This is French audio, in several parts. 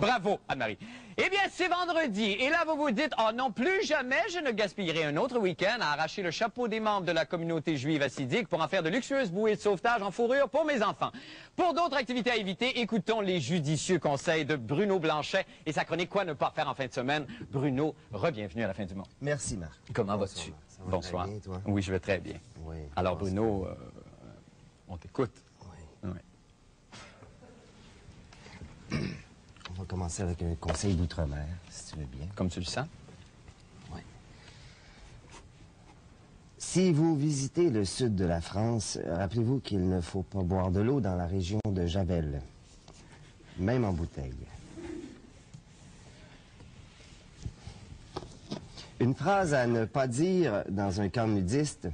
Bravo, Anne-Marie. Eh bien, c'est vendredi. Et là, vous vous dites, oh non, plus jamais je ne gaspillerai un autre week-end à arracher le chapeau des membres de la communauté juive assidique pour en faire de luxueuses bouées de sauvetage en fourrure pour mes enfants. Pour d'autres activités à éviter, écoutons les judicieux conseils de Bruno Blanchet et sa chronique Quoi ne pas faire en fin de semaine. Bruno, re-bienvenue à la fin du monde. Merci, Marc. Comment vas-tu? Bonsoir. Très bien, toi? Oui, je vais très bien. Oui, alors, Bruno, on t'écoute. Oui. Oui. On va commencer avec un conseil d'outre-mer, si tu veux bien. Comme tu le sens? Oui. Si vous visitez le sud de la France, rappelez-vous qu'il ne faut pas boire de l'eau dans la région de Javel, même en bouteille. Une phrase à ne pas dire dans un camp nudiste.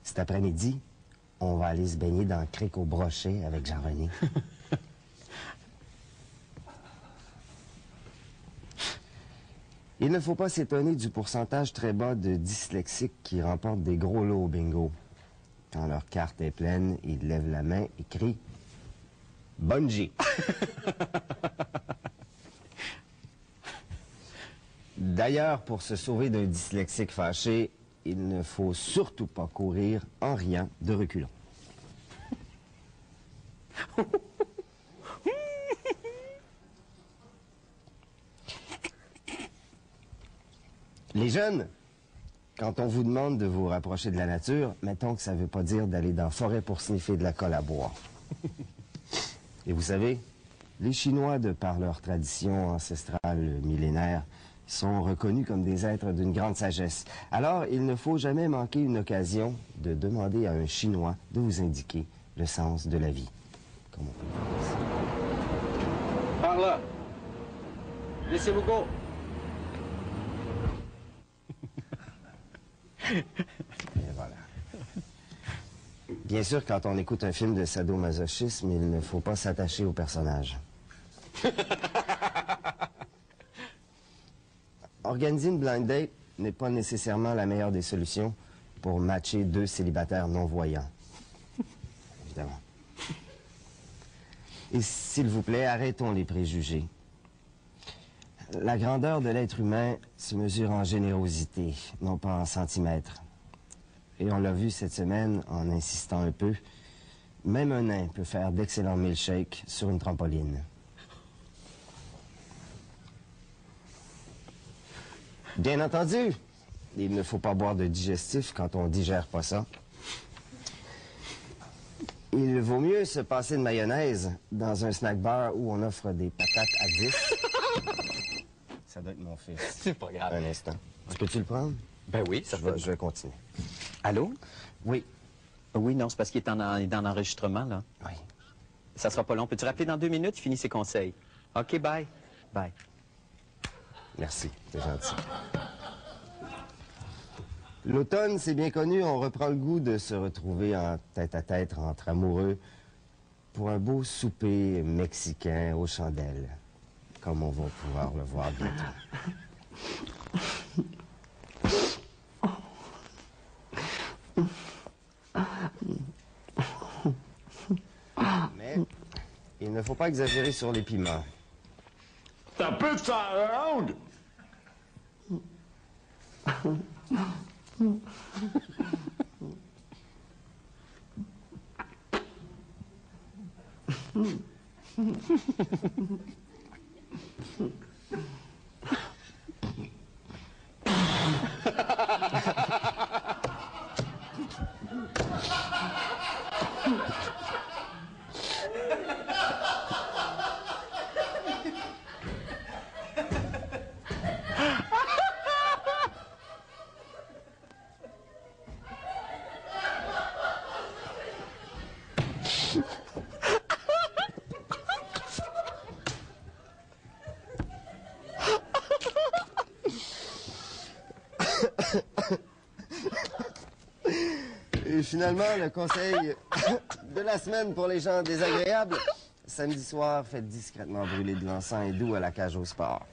Cet après-midi, on va aller se baigner dans le cric au brochet avec Jean-René. Il ne faut pas s'étonner du pourcentage très bas de dyslexiques qui remportent des gros lots au bingo. Quand leur carte est pleine, ils lèvent la main et crient « Bungie ». D'ailleurs, pour se sauver d'un dyslexique fâché, il ne faut surtout pas courir en riant de reculons. Les jeunes, quand on vous demande de vous rapprocher de la nature, mettons que ça ne veut pas dire d'aller dans la forêt pour sniffer de la colle à boire. Et vous savez, les Chinois, de par leur tradition ancestrale millénaire, sont reconnus comme des êtres d'une grande sagesse. Alors, il ne faut jamais manquer une occasion de demander à un Chinois de vous indiquer le sens de la vie. Comme on peut le faire ici. Par là. Laissez-vous go. Et voilà. Bien sûr, quand on écoute un film de sadomasochisme, il ne faut pas s'attacher au personnage. Organiser une blind date n'est pas nécessairement la meilleure des solutions pour matcher deux célibataires non-voyants. Évidemment. Et s'il vous plaît, arrêtons les préjugés. La grandeur de l'être humain se mesure en générosité, non pas en centimètres. Et on l'a vu cette semaine en insistant un peu, même un nain peut faire d'excellents milkshakes sur une trampoline. Bien entendu, il ne faut pas boire de digestif quand on digère pas ça. Il vaut mieux se passer de mayonnaise dans un snack bar où on offre des patates à 10. Ça doit être mon fils. C'est pas grave. Un instant. Peux-tu le prendre? Ben oui, ça Je vais continuer. Allô? Oui. Oui, non, c'est parce qu'il est dans l'enregistrement, là. Oui. Ça sera pas long. Peux-tu rappeler dans 2 minutes? Il finit ses conseils. OK, bye. Bye. Merci, c'est gentil. L'automne, c'est bien connu, on reprend le goût de se retrouver en tête-à-tête entre amoureux pour un beau souper mexicain aux chandelles, comme on va pouvoir le voir bientôt. Mais il ne faut pas exagérer sur les piments. T'as peu de ça around. Et finalement, le conseil de la semaine pour les gens désagréables, samedi soir, faites discrètement brûler de l'encens et doux à la cage au sport.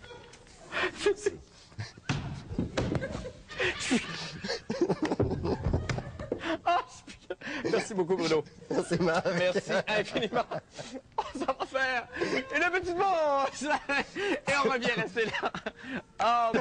Merci beaucoup, Bruno. Merci, Marc. Merci infiniment. Oh, ça va faire une petite mort. Oh, et on revient rester là. Oh,